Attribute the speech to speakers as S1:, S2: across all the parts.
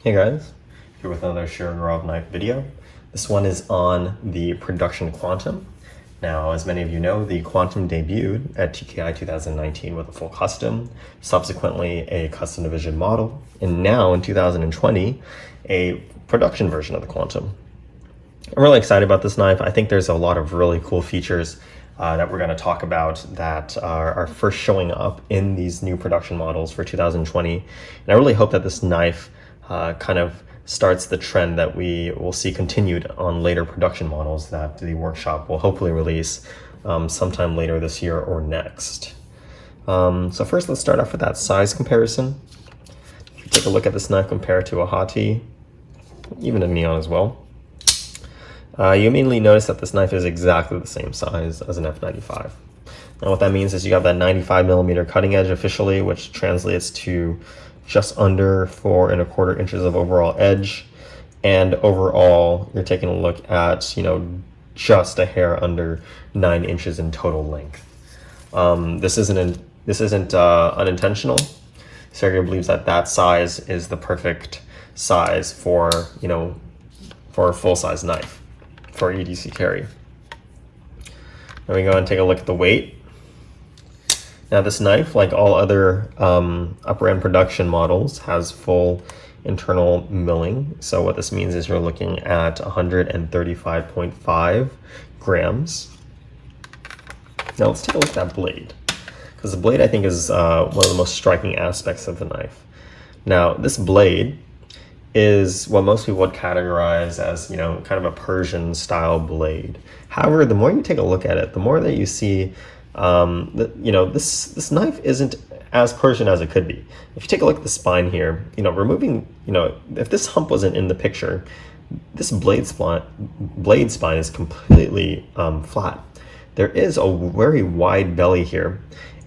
S1: Hey guys, here with another Shirogorov knife video. This one is on the production Quantum. Now, as many of you know, the Quantum debuted at TKI 2019 with a full custom, subsequently a custom division model, and now in 2020, a production version of the Quantum. I'm really excited about this knife. I think there's a lot of really cool features that we're going to talk about that are first showing up in these new production models for 2020. And I really hope that this knife kind of starts the trend that we will see continued on later production models that the workshop will hopefully release sometime later this year or next. So first, let's start off with that size comparison. If you take a look at this knife compared to a Hati, even a Neon as well, you immediately notice that this knife is exactly the same size as an F95. And what that means is you have that 95mm cutting edge officially, which translates to just under 4¼ inches of overall edge. And overall, you're taking a look at, just a hair under 9 inches in total length. This isn't unintentional. Sergey believes that size is the perfect size for a full-size knife for EDC carry. Then we go and take a look at the weight. Now this knife, like all other upper end production models, has full internal milling. So what this means is you're looking at 135.5 grams. Now let's take a look at that blade, because the blade I think is one of the most striking aspects of the knife. Now this blade is what most people would categorize as, kind of a Persian-style blade. However, the more you take a look at it, the more that you see this knife isn't as Persian as it could be. If you take a look at the spine here, removing, if this hump wasn't in the picture, this blade spine is completely flat. There is a very wide belly here,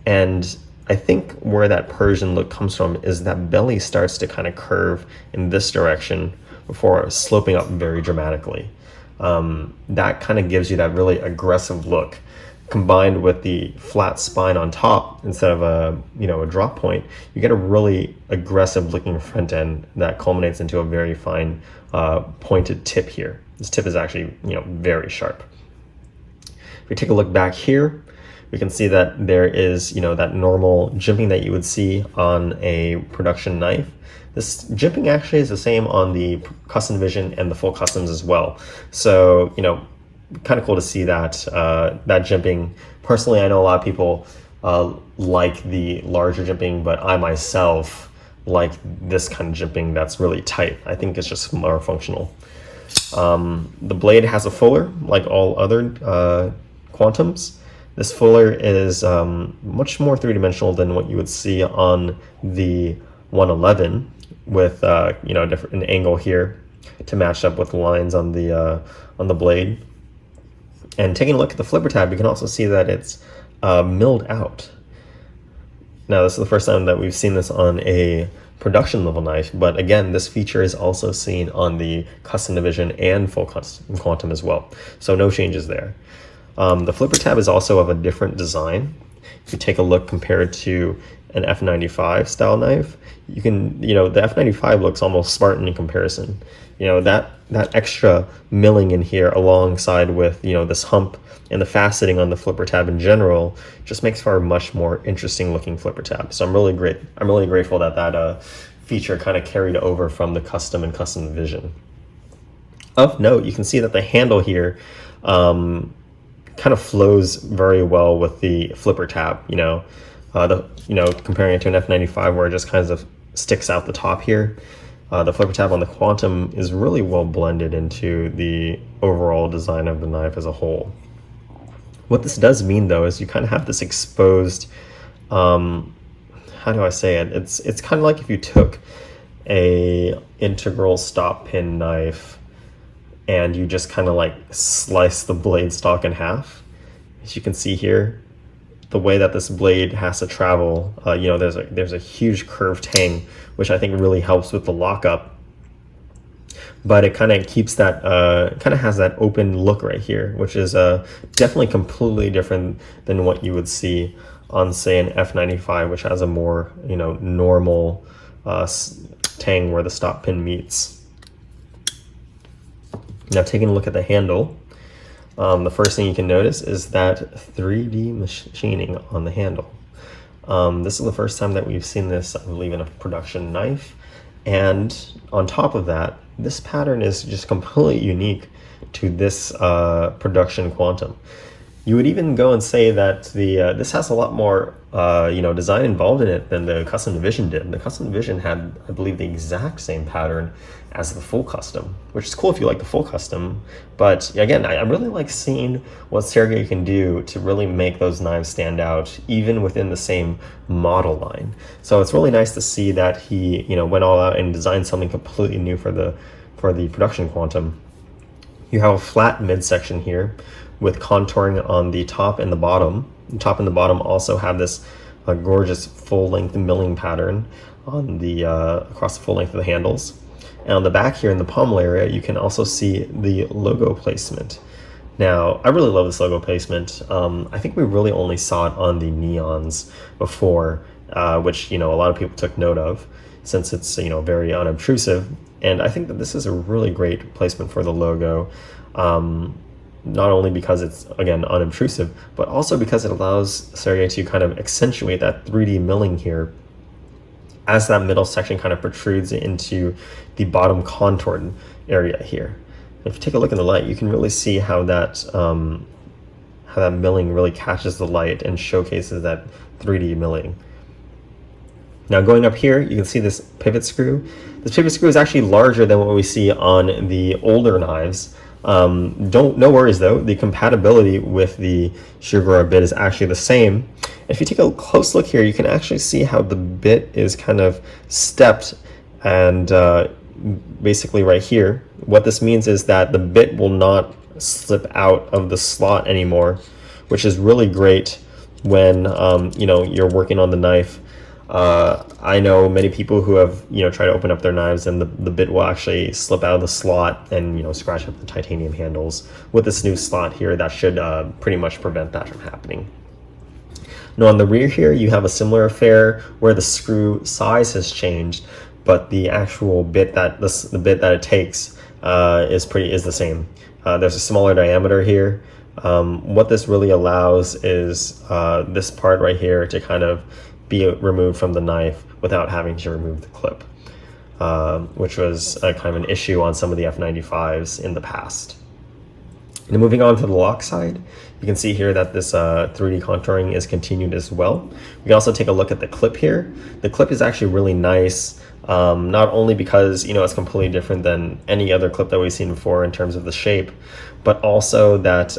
S1: and I think where that Persian look comes from is that belly starts to kind of curve in this direction before sloping up very dramatically. That kind of gives you that really aggressive look, combined with the flat spine on top instead of a drop point. You get a really aggressive looking front end that culminates into a very fine pointed tip here. This tip is actually very sharp. If we take a look back here, we can see that there is that normal jimping that you would see on a production knife. This jimping actually is the same on the custom division and the full customs as well. So kind of cool to see that that jimping. Personally, I know a lot of people like the larger jimping, but I myself like this kind of jimping that's really tight. I think it's just more functional. The blade has a fuller like all other Quantums. This fuller is much more three-dimensional than what you would see on the 111 with an angle here to match up with the lines on the blade. And taking a look at the flipper tab, you can also see that it's milled out. Now, this is the first time that we've seen this on a production level knife, but again, this feature is also seen on the custom division and full custom Quantum as well. So no changes there. The flipper tab is also of a different design. If you take a look compared to an F95 style knife, you can, the F95 looks almost Spartan in comparison. That extra milling in here alongside with, this hump and the faceting on the flipper tab in general just makes for a much more interesting looking flipper tab. So I'm really grateful that that feature kind of carried over from the custom and custom division. Of note, you can see that the handle here kind of flows very well with the flipper tab, comparing it to an F95 where it just kind of sticks out the top here. The flipper tab on the Quantum is really well blended into the overall design of the knife as a whole. What this does mean though is you kind of have this exposed, how do I say it? It's kind of like if you took a integral stop pin knife and you just kind of like slice the blade stock in half. As you can see here, the way that this blade has to travel, there's a huge curved hang, which I think really helps with the lockup. But it kind of keeps that, kind of has that open look right here, which is definitely completely different than what you would see on, say, an F95, which has a more, normal tang where the stop pin meets. Now taking a look at the handle, the first thing you can notice is that 3D machining on the handle. This is the first time that we've seen this, I believe, in a production knife. And on top of that, this pattern is just completely unique to this production quantum. You would even go and say that this has a lot more design involved in it than the custom division did. The custom division had, I believe, the exact same pattern as the full custom, which is cool if you like the full custom. But again, I really like seeing what Sergey can do to really make those knives stand out, even within the same model line. So it's really nice to see that he went all out and designed something completely new for the production quantum. You have a flat midsection here with contouring on the top and the bottom. The top and the bottom also have this gorgeous full-length milling pattern on the across the full length of the handles. And on the back here in the pommel area, you can also see the logo placement. Now, I really love this logo placement. I think we really only saw it on the neons before, which a lot of people took note of, since it's very unobtrusive. And I think that this is a really great placement for the logo. Not only because it's, again, unobtrusive, but also because it allows Sergey to kind of accentuate that 3D milling here as that middle section kind of protrudes into the bottom contoured area here. If you take a look in the light, you can really see how that milling really catches the light and showcases that 3D milling. Now going up here, you can see this pivot screw. This pivot screw is actually larger than what we see on the older knives. No worries though, the compatibility with the Shirogorov bit is actually the same. If you take a close look here, you can actually see how the bit is kind of stepped, and basically right here, what this means is that the bit will not slip out of the slot anymore, which is really great when you're working on the knife. I know many people who have tried to open up their knives and the bit will actually slip out of the slot and scratch up the titanium handles. With this new slot here, that should pretty much prevent that from happening. Now on the rear here, you have a similar affair where the screw size has changed, but the actual bit that the bit that it takes is the same. There's a smaller diameter here. What this really allows is this part right here to kind of be removed from the knife without having to remove the clip, which was kind of an issue on some of the F95s in the past. And moving on to the lock side, you can see here that this 3D contouring is continued as well. We can also take a look at the clip here. The clip is actually really nice, not only because it's completely different than any other clip that we've seen before in terms of the shape, but also that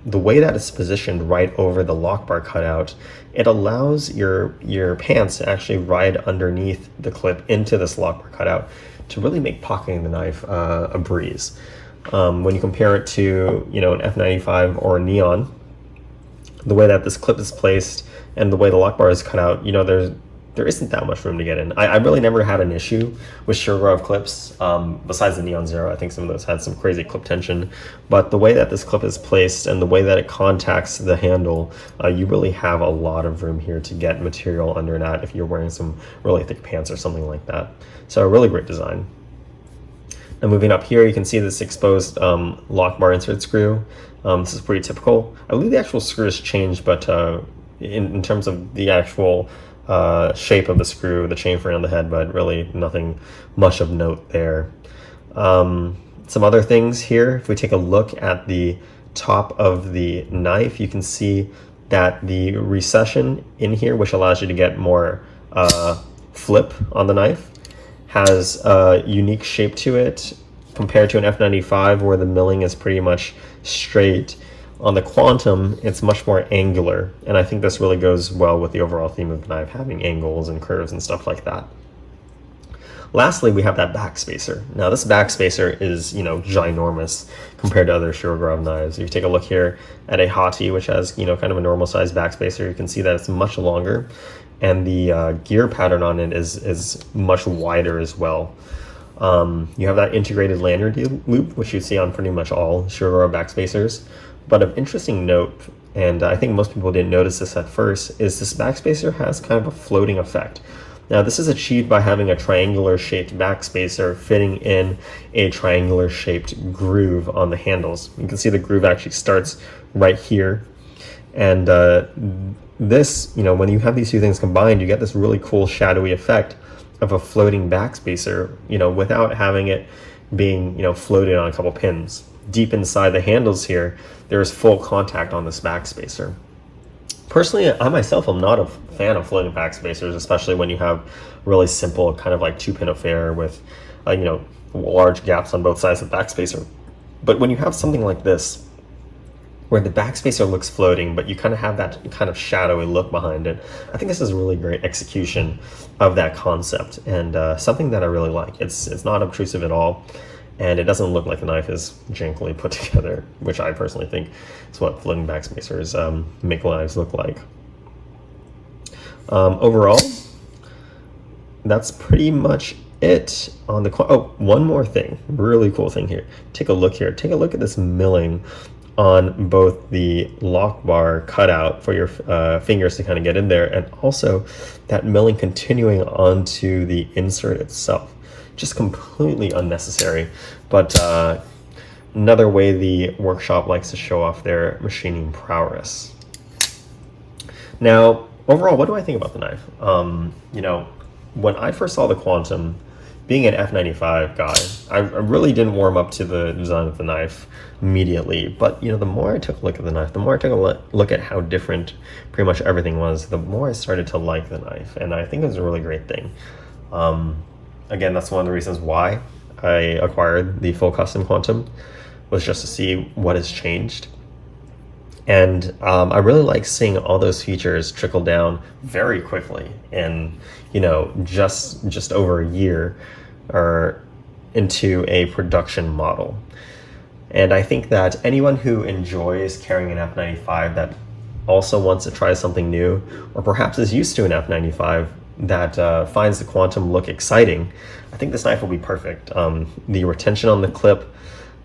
S1: the way that it's positioned right over the lock bar cutout, it allows your pants to actually ride underneath the clip into this lock bar cutout to really make pocketing the knife a breeze. When you compare it to an F95 or a neon, the way that this clip is placed and the way the lock bar is cut out, there isn't that much room to get in. I really never had an issue with Shirogorov clips, besides the Neon Zero. I think some of those had some crazy clip tension, but the way that this clip is placed and the way that it contacts the handle, you really have a lot of room here to get material under that if you're wearing some really thick pants or something like that. So a really great design. Now moving up here, you can see this exposed lock bar insert screw. This is pretty typical. I believe the actual screw has changed, but in terms of the actual shape of the screw, the chamfer on the head, but really nothing much of note there. Some other things here, if we take a look at the top of the knife, you can see that the recession in here, which allows you to get more flip on the knife, has a unique shape to it compared to an F95 where the milling is pretty much straight. On the Quantum, it's much more angular, and I think this really goes well with the overall theme of the knife, having angles and curves and stuff like that. Lastly, we have that backspacer. Now this backspacer is, ginormous compared to other Shirogorov knives. If you take a look here at a Hati, which has, kind of a normal size backspacer, you can see that it's much longer, and the gear pattern on it is much wider as well. You have that integrated lanyard loop, which you see on pretty much all Shirogorov backspacers. But of interesting note, and I think most people didn't notice this at first, is this backspacer has kind of a floating effect. Now this is achieved by having a triangular shaped backspacer fitting in a triangular shaped groove on the handles. You can see the groove actually starts right here. And this, when you have these two things combined, you get this really cool shadowy effect of a floating backspacer, without having it being, floated on a couple pins. Deep inside the handles here, there is full contact on this backspacer. Personally, I myself am not a fan of floating backspacers, especially when you have really simple kind of like 2-pin affair with, large gaps on both sides of the backspacer. But when you have something like this, where the backspacer looks floating, but you kind of have that kind of shadowy look behind it, I think this is a really great execution of that concept, and something that I really like. It's not obtrusive at all, and it doesn't look like the knife is jankily put together, which I personally think is what floating backspacers make knives look like. Overall, that's pretty much it on the... Oh, one more thing, really cool thing here. Take a look here. Take a look at this milling on both the lock bar cutout for your fingers to kind of get in there, and also that milling continuing onto the insert itself. Just completely unnecessary, but another way the workshop likes to show off their machining prowess. Now, overall, what do I think about the knife? When I first saw the Quantum, being an F95 guy, I really didn't warm up to the design of the knife immediately. But the more I took a look at the knife, the more I took a look at how different pretty much everything was, the more I started to like the knife, and I think it was a really great thing. Again, that's one of the reasons why I acquired the full custom Quantum, was just to see what has changed. And I really like seeing all those features trickle down very quickly in, just over a year or into a production model. And I think that anyone who enjoys carrying an F95 that also wants to try something new, or perhaps is used to an F95 that finds the Quantum look exciting, I think this knife will be perfect. The retention on the clip,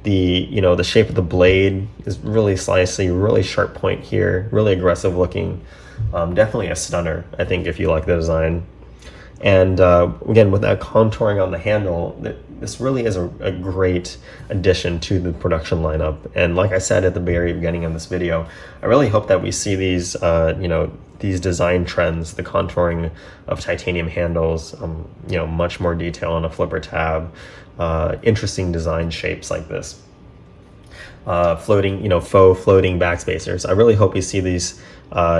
S1: the shape of the blade is really slicey, really sharp point here, really aggressive looking. Definitely a stunner, I think, if you like the design. And again, with that contouring on the handle, this really is a great addition to the production lineup. And like I said at the very beginning of this video, I really hope that we see these, these design trends, the contouring of titanium handles, much more detail on a flipper tab, interesting design shapes like this, floating, faux floating backspacers. I really hope we see these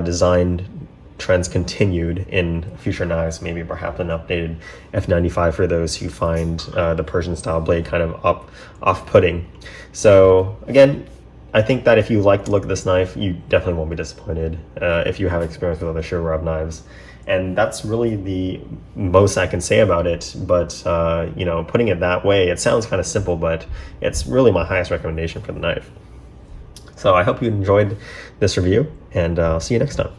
S1: design trends continued in future knives, maybe perhaps an updated F95 for those who find the Persian-style blade kind of off-putting. So again, I think that if you like the look of this knife, you definitely won't be disappointed if you have experience with other Shirogorov knives. And that's really the most I can say about it. But putting it that way, it sounds kind of simple, but it's really my highest recommendation for the knife. So I hope you enjoyed this review, and I'll see you next time.